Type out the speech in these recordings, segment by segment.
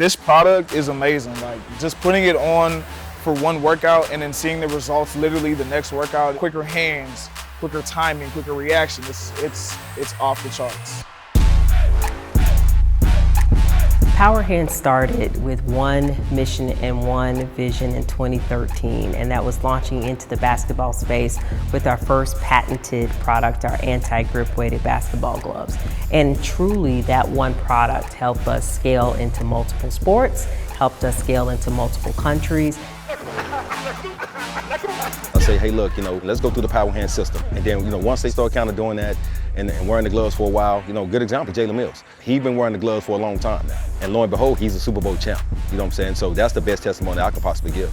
This product is amazing. Like, just putting it on for one workout and then seeing the results literally the next workout, quicker hands, quicker timing, quicker reaction, it's off the charts. Power Hands started with one mission and one vision in 2013, and that was launching into the basketball space with our first patented product, our anti-grip weighted basketball gloves. And truly, that one product helped us scale into multiple sports, helped us scale into multiple countries. I say, hey, look, let's go through the Power Hand system. And then, once they start kind of doing that and wearing the gloves for a while, good example, Jalen Mills. He's been wearing the gloves for a long time now. And lo and behold, he's a Super Bowl champ. You know what I'm saying? So that's the best testimony I could possibly give.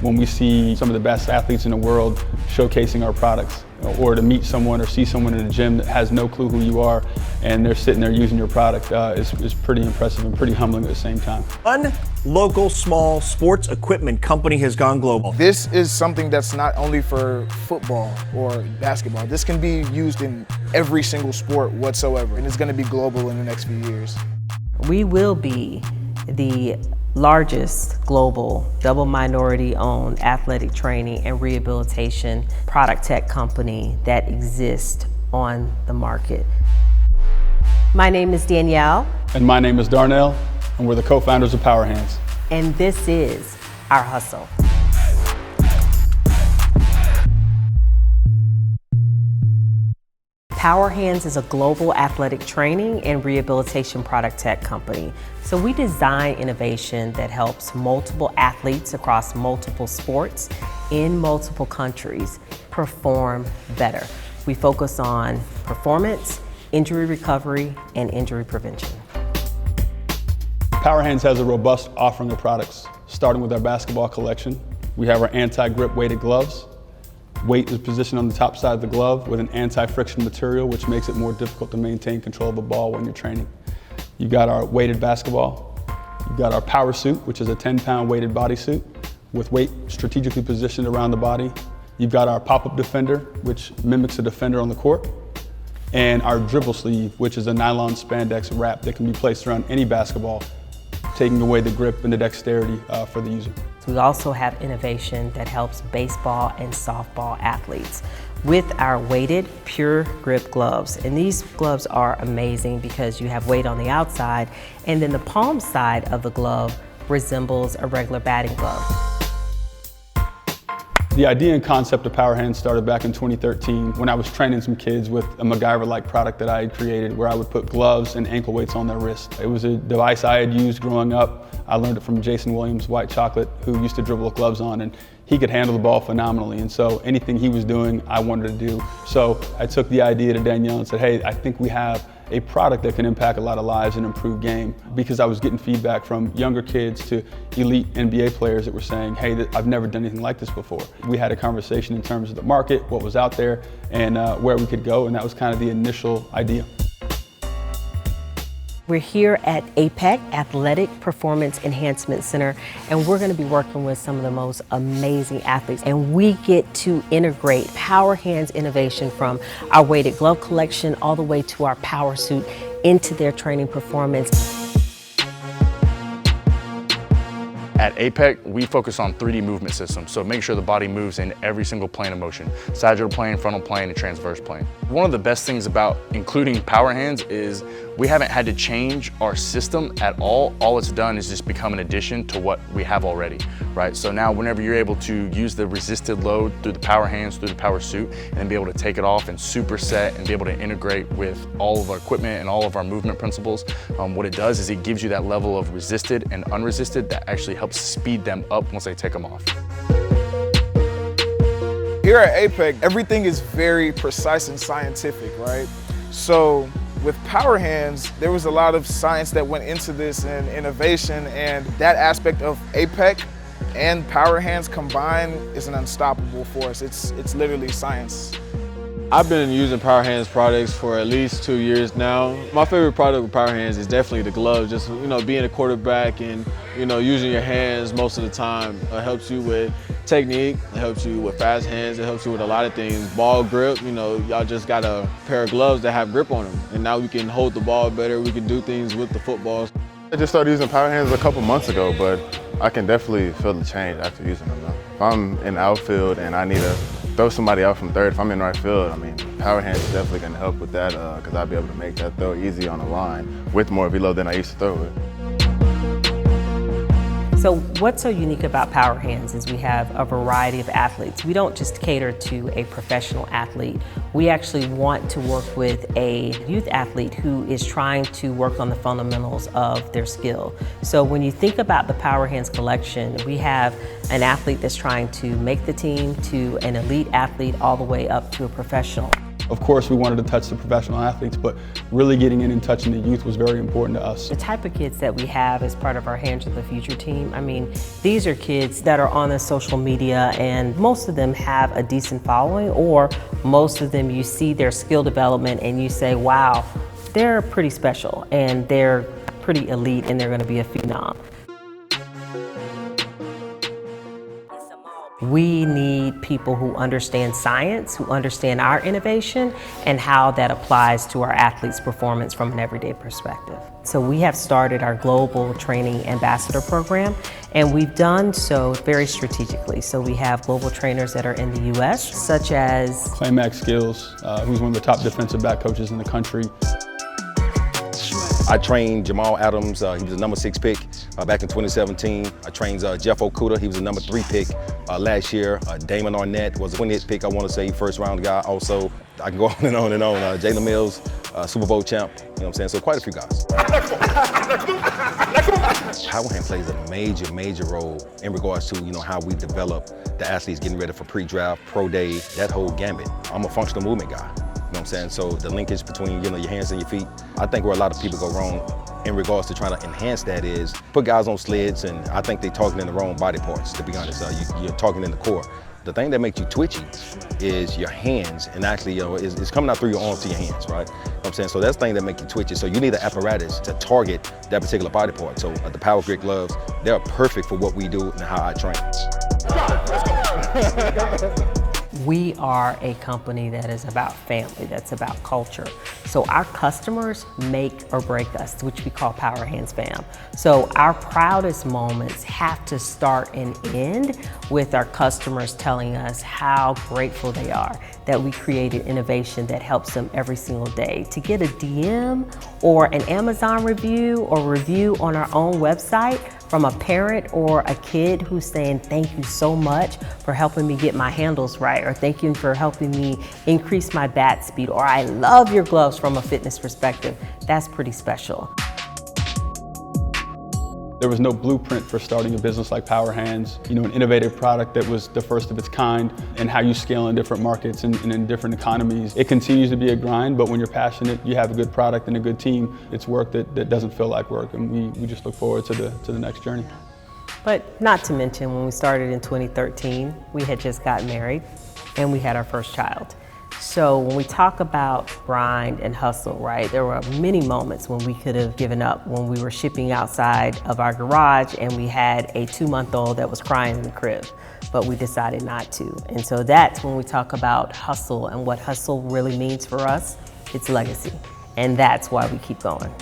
When we see some of the best athletes in the world showcasing our products, or to meet someone or see someone in the gym that has no clue who you are and they're sitting there using your product is pretty impressive and pretty humbling at the same time. One local small sports equipment company has gone global. This is something that's not only for football or basketball. This can be used in every single sport whatsoever, and it's going to be global in the next few years. We will be the largest global double minority owned athletic training and rehabilitation product tech company that exists on the market. My name is Danielle. And my name is Darnell, and we're the co-founders of Power Hands. And this is our hustle. Power Hands is a global athletic training and rehabilitation product tech company. So we design innovation that helps multiple athletes across multiple sports in multiple countries perform better. We focus on performance, injury recovery, and injury prevention. Power Hands has a robust offering of products, starting with our basketball collection. We have our anti-grip weighted gloves. Weight is positioned on the top side of the glove with an anti-friction material, which makes it more difficult to maintain control of the ball when you're training. You've got our weighted basketball. You've got our power suit, which is a 10-pound weighted bodysuit with weight strategically positioned around the body. You've got our pop-up defender, which mimics a defender on the court. And our dribble sleeve, which is a nylon spandex wrap that can be placed around any basketball, taking away the grip and the dexterity for the user. We also have innovation that helps baseball and softball athletes with our weighted pure grip gloves. And these gloves are amazing because you have weight on the outside, and then the palm side of the glove resembles a regular batting glove. The idea and concept of Power Hands started back in 2013 when I was training some kids with a MacGyver-like product that I had created where I would put gloves and ankle weights on their wrist. It was a device I had used growing up. I learned it from Jason Williams, White Chocolate, who used to dribble with gloves on, and he could handle the ball phenomenally. And so anything he was doing, I wanted to do. So I took the idea to Danielle and said, hey, I think we have a product that can impact a lot of lives and improve game, because I was getting feedback from younger kids to elite NBA players that were saying, hey, I've never done anything like this before. We had a conversation in terms of the market, what was out there, and where we could go, and that was kind of the initial idea. We're here at Apec, Athletic Performance Enhancement Center, and we're going to be working with some of the most amazing athletes. And we get to integrate Power Hands innovation from our weighted glove collection all the way to our power suit into their training performance. At Apec, we focus on 3D movement systems, so make sure the body moves in every single plane of motion: sagittal plane, frontal plane, and transverse plane. One of the best things about including Power Hands is we haven't had to change our system at all. All it's done is just become an addition to what we have already, right? So now whenever you're able to use the resisted load through the Power Hands, through the power suit, and then be able to take it off and superset and be able to integrate with all of our equipment and all of our movement principles, what it does is it gives you that level of resisted and unresisted that actually helps speed them up once they take them off. Here at Apec, everything is very precise and scientific, right? So with Power Hands, there was a lot of science that went into this and innovation, and that aspect of Apec and Power Hands combined is an unstoppable force. It's literally science. I've been using Power Hands products for at least 2 years now. My favorite product with Power Hands is definitely the gloves. Just, being a quarterback and, using your hands most of the time helps you with technique, it helps you with fast hands, it helps you with a lot of things. Ball grip, y'all just got a pair of gloves that have grip on them. And now we can hold the ball better, we can do things with the footballs. I just started using power hands a couple months ago, but I can definitely feel the change after using them now. If I'm in the outfield and I need to throw somebody out from third, if I'm in right field, I mean, power hands is definitely going to help with that because I'll be able to make that throw easy on the line with more velo than I used to throw it. So what's so unique about Power Hands is we have a variety of athletes. We don't just cater to a professional athlete. We actually want to work with a youth athlete who is trying to work on the fundamentals of their skill. So when you think about the Power Hands collection, we have an athlete that's trying to make the team to an elite athlete all the way up to a professional. Of course, we wanted to touch the professional athletes, but really getting in and touching the youth was very important to us. The type of kids that we have as part of our Hands of the Future team, I mean, these are kids that are on the social media, and most of them have a decent following, or most of them you see their skill development and you say, wow, they're pretty special and they're pretty elite and they're going to be a phenom. We need people who understand science, who understand our innovation, and how that applies to our athletes' performance from an everyday perspective. So we have started our global training ambassador program, and we've done so very strategically. So we have global trainers that are in the US, such as Max Skills, who's one of the top defensive back coaches in the country. I trained Jamal Adams, he was a number 6 pick back in 2017. I trained Jeff Okuda, he was a number 3 pick last year. Damon Arnett was a 20th pick, I want to say, first round guy also. I can go on and on and on. Jalen Mills, Super Bowl champ, you know what I'm saying? So quite a few guys. Power hand plays a major role in regards to, how we develop the athletes getting ready for pre-draft, pro day, that whole gambit. I'm a functional movement guy. You know what I'm saying? So the linkage between, your hands and your feet, I think where a lot of people go wrong in regards to trying to enhance that is put guys on sleds, and I think they're talking in the wrong body parts, to be honest. You're talking in the core. The thing that makes you twitchy is your hands, and actually, it's coming out through your arms to your hands, right? You know what I'm saying? So that's the thing that makes you twitchy. So you need an apparatus to target that particular body part. So the Power Grip gloves, they're perfect for what we do and how I train. We are a company that is about family, that's about culture. So our customers make or break us, which we call Power Hands Fam. So our proudest moments have to start and end with our customers telling us how grateful they are that we created innovation that helps them every single day. To get a DM or an Amazon review or review on our own website from a parent or a kid who's saying, thank you so much for helping me get my handles right, or thank you for helping me increase my bat speed, or I love your gloves from a fitness perspective, that's pretty special. There was no blueprint for starting a business like Power Hands, an innovative product that was the first of its kind, and how you scale in different markets and in different economies. It continues to be a grind, but when you're passionate, you have a good product and a good team, it's work that doesn't feel like work, and we just look forward to the next journey. But not to mention, when we started in 2013, we had just gotten married and we had our first child. So when we talk about grind and hustle, right, there were many moments when we could have given up, when we were shipping outside of our garage and we had a 2-month-old that was crying in the crib, but we decided not to. And so that's when we talk about hustle, and what hustle really means for us, it's legacy. And that's why we keep going.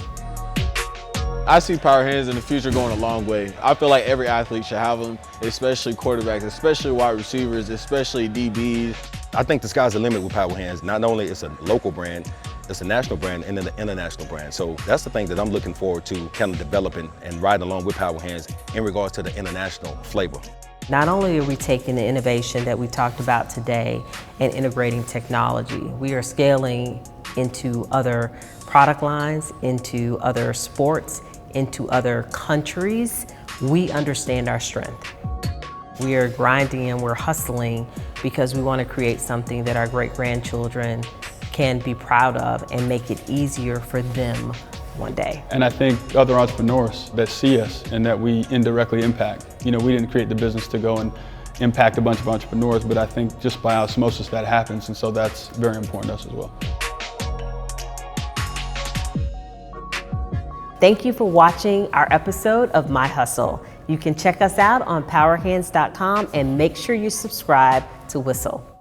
I see Power Hands in the future going a long way. I feel like every athlete should have them, especially quarterbacks, especially wide receivers, especially DBs. I think the sky's the limit with Power Hands. Not only it's a local brand, it's a national brand and then an international brand. So that's the thing that I'm looking forward to kind of developing and riding along with Power Hands in regards to the international flavor. Not only are we taking the innovation that we talked about today and integrating technology, we are scaling into other product lines, into other sports, into other countries. We understand our strength. We are grinding and we're hustling because we want to create something that our great-grandchildren can be proud of and make it easier for them one day. And I think other entrepreneurs that see us and that we indirectly impact. We didn't create the business to go and impact a bunch of entrepreneurs, but I think just by osmosis that happens, and so that's very important to us as well. Thank you for watching our episode of My Hustle. You can check us out on powerhands.com and make sure you subscribe to Whistle.